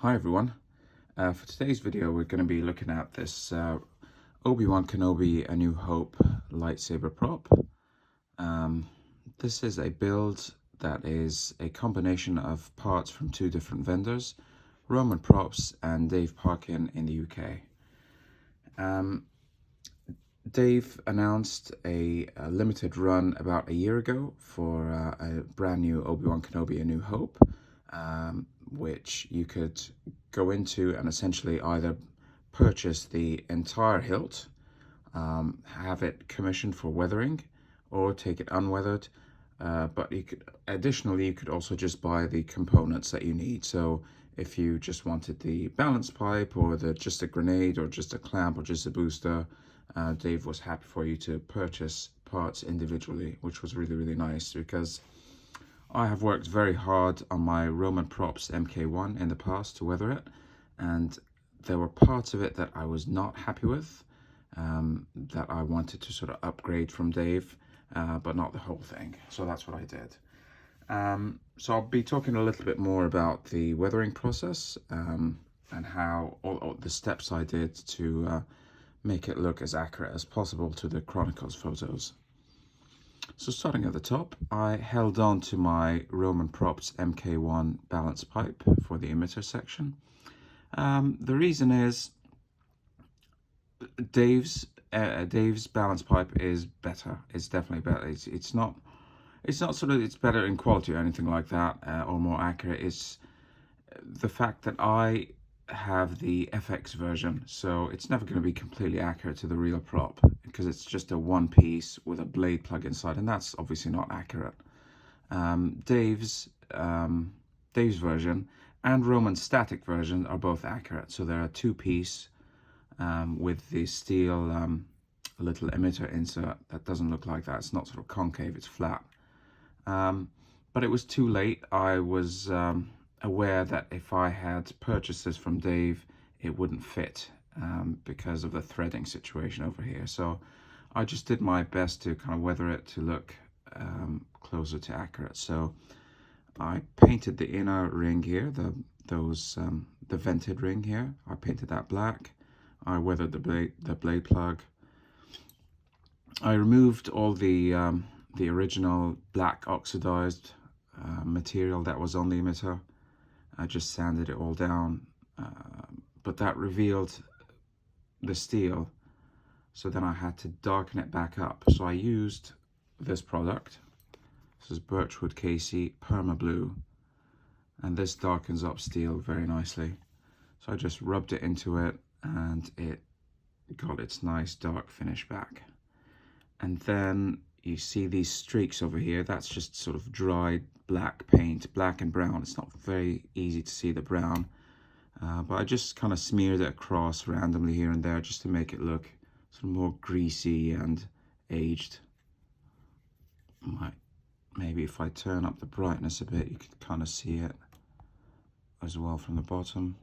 Hi everyone. For today's video we're going to be looking at this Obi-Wan Kenobi A New Hope lightsaber prop. This is a build that is a combination of parts from two different vendors, Roman Props and Dave Parkin in the UK. Dave announced a limited run about a year ago for a brand new Obi-Wan Kenobi A New Hope, which you could go into and essentially either purchase the entire hilt, have it commissioned for weathering, or take it unweathered. But you could additionally, you could also just buy the components that you need. So if you just wanted the balance pipe or just a grenade or just a clamp or just a booster, Dave was happy for you to purchase parts individually, which was really, really nice, because I have worked very hard on my Roman Props MK1 in the past to weather it, and there were parts of it that I was not happy with, that I wanted to sort of upgrade from Dave, but not the whole thing. So that's what I did. So I'll be talking a little bit more about the weathering process, and how all the steps I did to make it look as accurate as possible to the Chronicles photos. So starting at the top, I held on to my Roman Props MK1 balance pipe for the emitter section. The reason is Dave's balance pipe is better. It's definitely better. It's not sort of, it's better in quality or anything like that, or more accurate. It's the fact that I have the FX version, so it's never going to be completely accurate to the real prop, because it's just a one piece with a blade plug inside, and that's obviously not accurate. Dave's version and Roman's static version are both accurate, so they're a two-piece with the steel little emitter insert that doesn't look like that. It's not sort of concave, it's flat. But it was too late. I was aware that if I had purchased this from Dave, it wouldn't fit because of the threading situation over here. So I just did my best to kind of weather it to look closer to accurate. So I painted the inner ring here, the vented ring here. I painted that black. I weathered the blade plug. I removed all the original black oxidized material that was on the emitter. I just sanded it all down, but that revealed the steel, so then I had to darken it back up. So I used this product. This is Birchwood Casey Perma Blue, and this darkens up steel very nicely. So I just rubbed it into it, and it got its nice dark finish back. And then you see these streaks over here. That's just sort of dried black paint, black and brown. It's not very easy to see the brown, but I just kind of smeared it across randomly here and there just to make it look sort of more greasy and aged. Maybe if I turn up the brightness a bit, you can kind of see it as well from the bottom.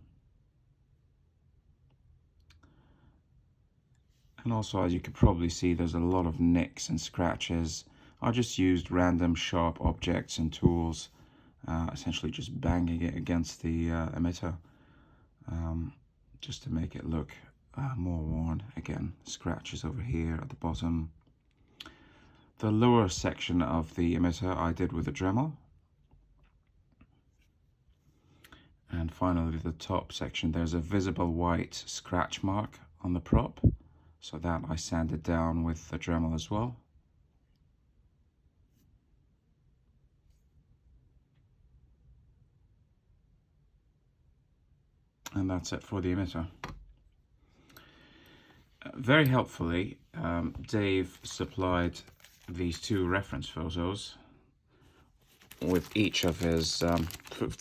And also, as you could probably see, there's a lot of nicks and scratches. I just used random sharp objects and tools, essentially just banging it against the emitter, just to make it look more worn. Again, scratches over here at the bottom. The lower section of the emitter I did with a Dremel. And finally, the top section, there's a visible white scratch mark on the prop. So that I sanded down with the Dremel as well. And that's it for the emitter. Very helpfully, Dave supplied these two reference photos with each of his,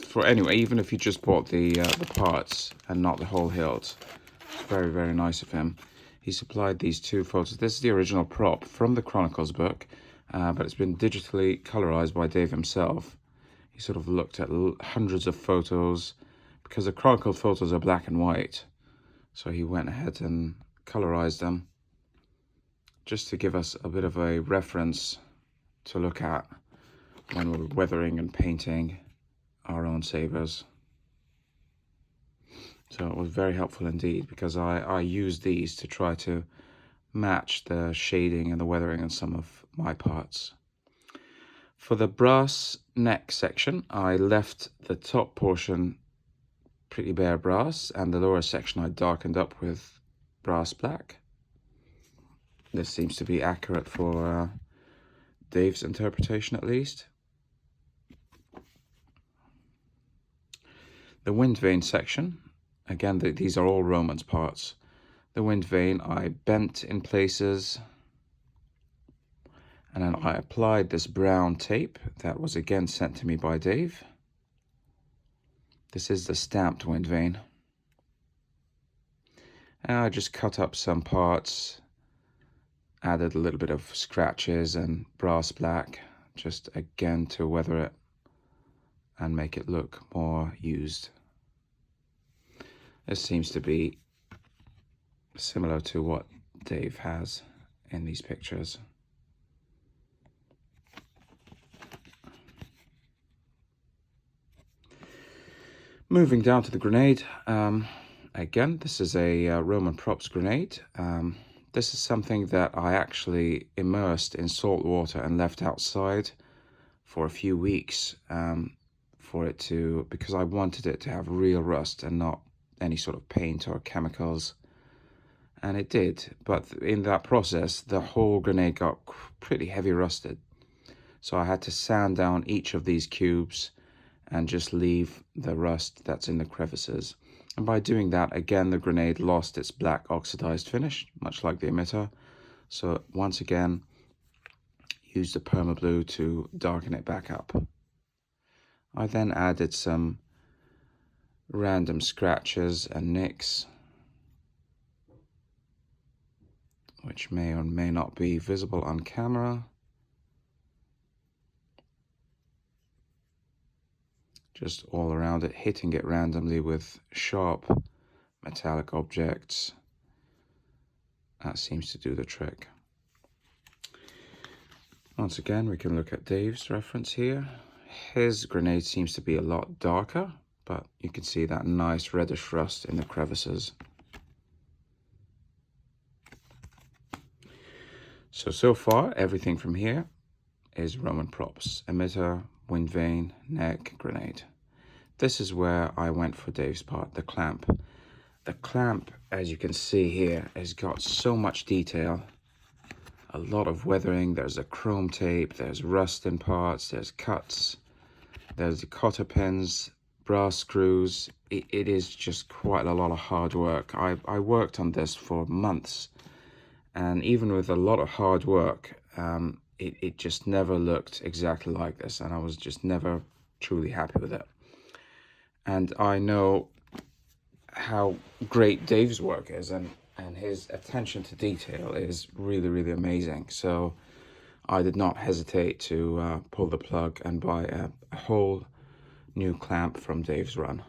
for anyway, even if you just bought the parts and not the whole hilt. It's very, very nice of him. He supplied these two photos. This is the original prop from the Chronicles book, but it's been digitally colorized by Dave himself. He sort of looked at hundreds of photos, because the Chronicles photos are black and white. So he went ahead and colorized them just to give us a bit of a reference to look at when we're weathering and painting our own sabers. So it was very helpful indeed, because I used these to try to match the shading and the weathering on some of my parts. For the brass neck section, I left the top portion pretty bare brass, and the lower section I darkened up with brass black. This seems to be accurate for Dave's interpretation, at least. The wind vane section, again, these are all Romans parts. The wind vane I bent in places, and then I applied this brown tape that was again sent to me by Dave. This is the stamped wind vane. And I just cut up some parts, added a little bit of scratches and brass black, just again to weather it and make it look more used. This seems to be similar to what Dave has in these pictures. Moving down to the grenade, again, this is a Roman props grenade. This is something that I actually immersed in salt water and left outside for a few weeks because I wanted it to have real rust and not any sort of paint or chemicals. And it did, but in that process, the whole grenade got pretty heavy rusted. So I had to sand down each of these cubes and just leave the rust that's in the crevices. And by doing that, again, the grenade lost its black oxidized finish, much like the emitter. So once again, use the perma blue to darken it back up. I then added some random scratches and nicks, which may or may not be visible on camera. Just all around it, hitting it randomly with sharp metallic objects. That seems to do the trick. Once again, we can look at Dave's reference here. His grenade seems to be a lot darker, but you can see that nice reddish rust in the crevices. So far, everything from here is Roman props: emitter, wind vane, neck, grenade. This is where I went for Dave's part, the clamp. The clamp, as you can see here, has got so much detail, a lot of weathering. There's a chrome tape, there's rust in parts, there's cuts, there's the cotter pins, brass screws. It is just quite a lot of hard work. I worked on this for months, and even with a lot of hard work, it just never looked exactly like this, and I was just never truly happy with it. And I know how great Dave's work is, and his attention to detail is really, really amazing. So I did not hesitate to pull the plug and buy a whole new clamp from Dave's run.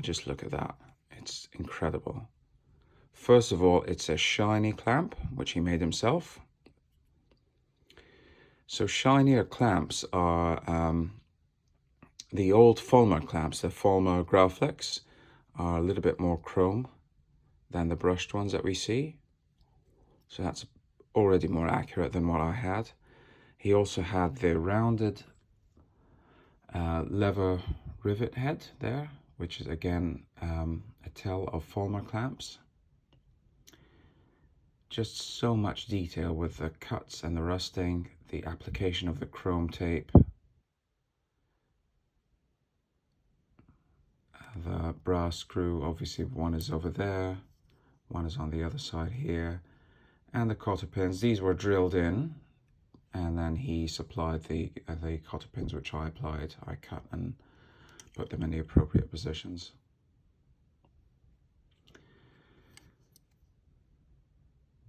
Just look at that. It's incredible. First of all, it's a shiny clamp, which he made himself. So shinier clamps are the old Fulmer clamps. The Fulmer Graflex are a little bit more chrome than the brushed ones that we see. So that's already more accurate than what I had. He also had the rounded lever rivet head there, which is again a tell of Fulmer clamps. Just so much detail with the cuts and the rusting, the application of the chrome tape, the brass screw. Obviously one is over there, one is on the other side here, and the cotter pins. These were drilled in, and then he supplied the cotter pins, which I applied. I cut and put them in the appropriate positions.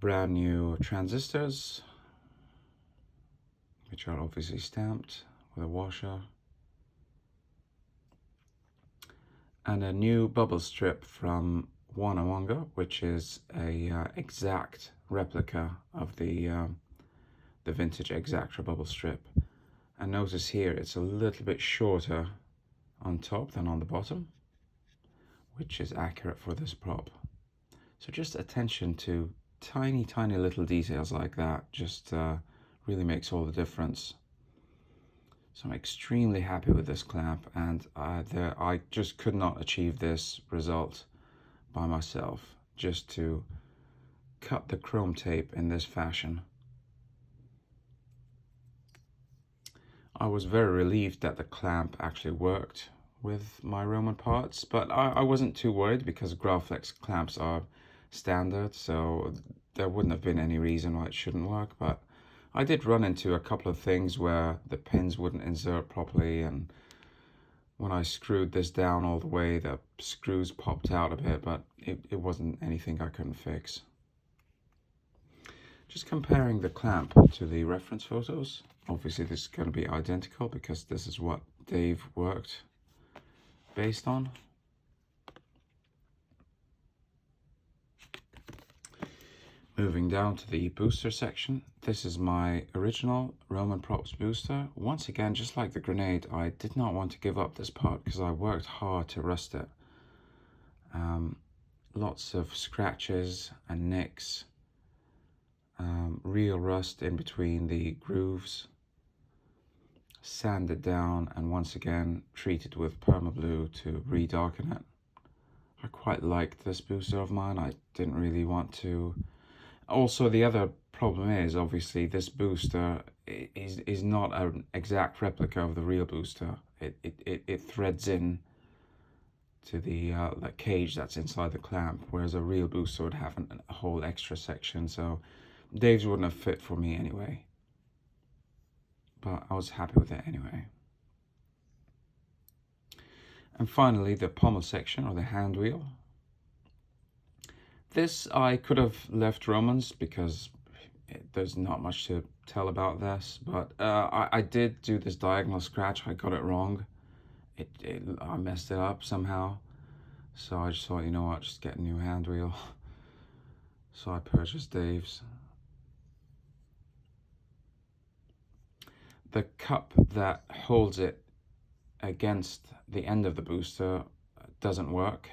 Brand new transistors, which are obviously stamped with a washer. And a new bubble strip from OWK, which is a exact replica of the vintage Exactra bubble strip. And notice here it's a little bit shorter on top than on the bottom, which is accurate for this prop. So just attention to tiny, tiny little details like that just really makes all the difference. So I'm extremely happy with this clamp, and I just could not achieve this result by myself, just to cut the chrome tape in this fashion. I was very relieved that the clamp actually worked with my Roman parts, but I wasn't too worried because Graflex clamps are standard, so there wouldn't have been any reason why it shouldn't work. But I did run into a couple of things where the pins wouldn't insert properly, and when I screwed this down all the way, the screws popped out a bit, but it wasn't anything I couldn't fix. Just comparing the clamp to the reference photos. Obviously this is going to be identical because this is what Dave worked based on. Moving down to the booster section, this is my original Roman Props booster. Once again, just like the grenade, I did not want to give up this part because I worked hard to rust it. Lots of scratches and nicks, real rust in between the grooves, sanded down and once again treated with perma blue to re-darken it. I quite liked this booster of mine. I didn't really want to. Also, the other problem is obviously this booster is not an exact replica of the real booster. It threads in to the cage that's inside the clamp, whereas a real booster would have a whole extra section. So Dave's wouldn't have fit for me anyway, but I was happy with it anyway. And finally, the pommel section, or the hand wheel. This I could have left Romans because there's not much to tell about this, but I did do this diagonal scratch. I got it wrong. I messed it up somehow. So I just thought, you know what, just get a new hand wheel. So I purchased Dave's. The cup that holds it against the end of the booster doesn't work.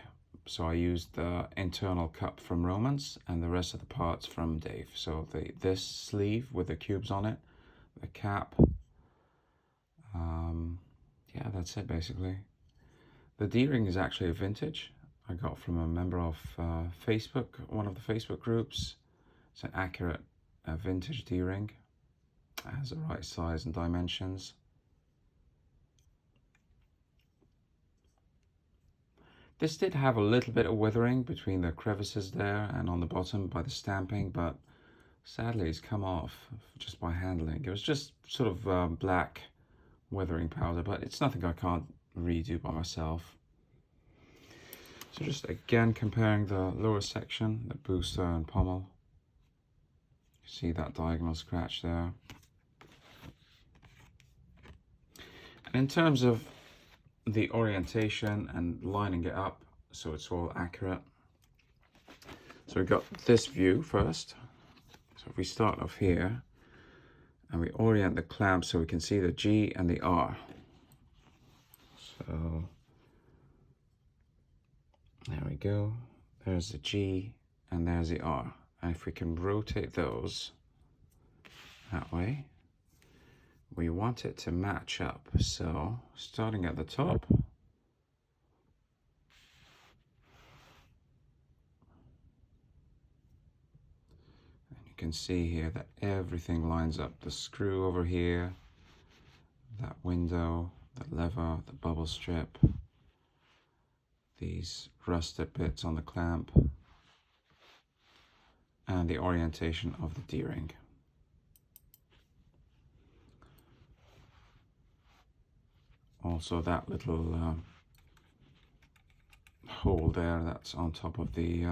So I used the internal cup from Romans and the rest of the parts from Dave. So this sleeve with the cubes on it, the cap, yeah, that's it basically. The D-ring is actually a vintage. I got from a member of Facebook, one of the Facebook groups. It's an accurate vintage D-ring. It has the right size and dimensions. This did have a little bit of weathering between the crevices there and on the bottom by the stamping, but sadly it's come off just by handling. It was just sort of black weathering powder, but it's nothing I can't redo by myself. So just again comparing the lower section, the booster and pommel. See that diagonal scratch there. And in terms of the orientation and lining it up so it's all accurate. So we've got this view first. So if we start off here and we orient the clamp so we can see the G and the R. So there we go. There's the G and there's the R. And if we can rotate those that way, we want it to match up. So starting at the top, and you can see here that everything lines up. The screw over here, that window, the lever, the bubble strip, these rusted bits on the clamp, and the orientation of the D-ring. Also that little hole there that's on top of the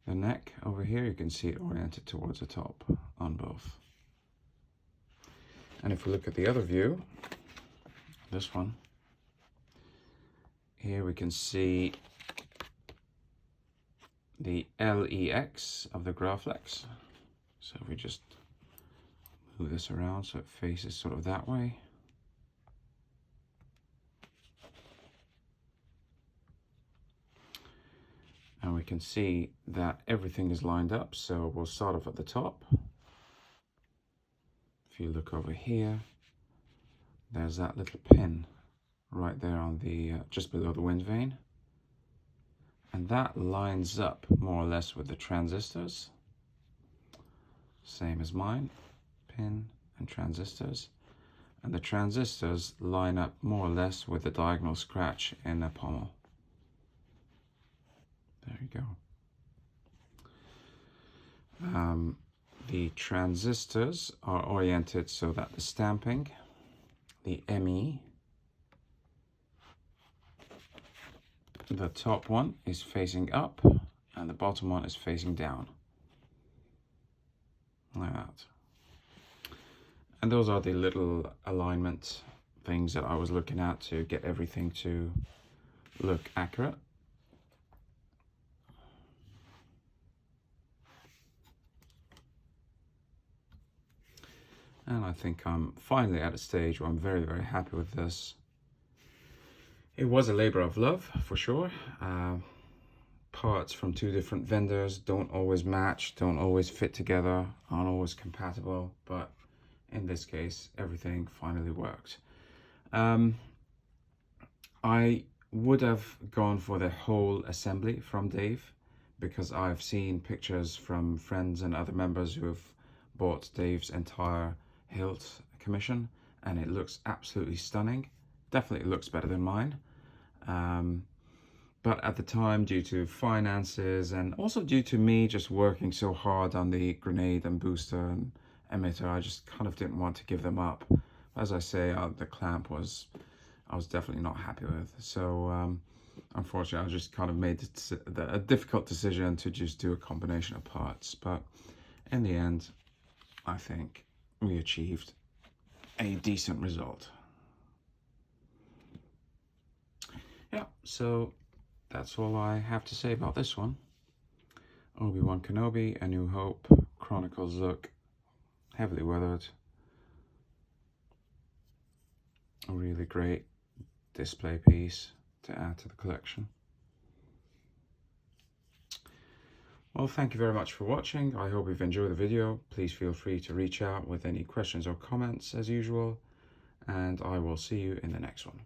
neck over here, you can see it oriented towards the top on both. And if we look at the other view, this one, here we can see the LEX of the Graflex. So if we just move this around so it faces sort of that way. And we can see that everything is lined up. So we'll start off at the top. If you look over here, there's that little pin right there on the just below the wind vane, and that lines up more or less with the transistors, same as mine, pin and transistors, and the transistors line up more or less with the diagonal scratch in the pommel. There you go. The transistors are oriented so that the stamping, the ME, the top one is facing up and the bottom one is facing down, like that. And those are the little alignment things that I was looking at to get everything to look accurate. And I think I'm finally at a stage where I'm very, very happy with this. It was a labor of love, for sure. Parts from two different vendors don't always match, don't always fit together, aren't always compatible, but in this case, everything finally worked. I would have gone for the whole assembly from Dave, because I've seen pictures from friends and other members who have bought Dave's entire hilt commission, and it looks absolutely stunning. Definitely looks better than mine. But at the time, due to finances and also due to me just working so hard on the grenade and booster and emitter, I just kind of didn't want to give them up. As I say, the clamp I was definitely not happy with. So unfortunately, I just kind of made a difficult decision to just do a combination of parts. But in the end, I think we achieved a decent result. Yeah, so that's all I have to say about this one. Obi-Wan Kenobi, A New Hope, Chronicles look, heavily weathered. A really great display piece to add to the collection. Well, thank you very much for watching. I hope you've enjoyed the video. Please feel free to reach out with any questions or comments as usual, and I will see you in the next one.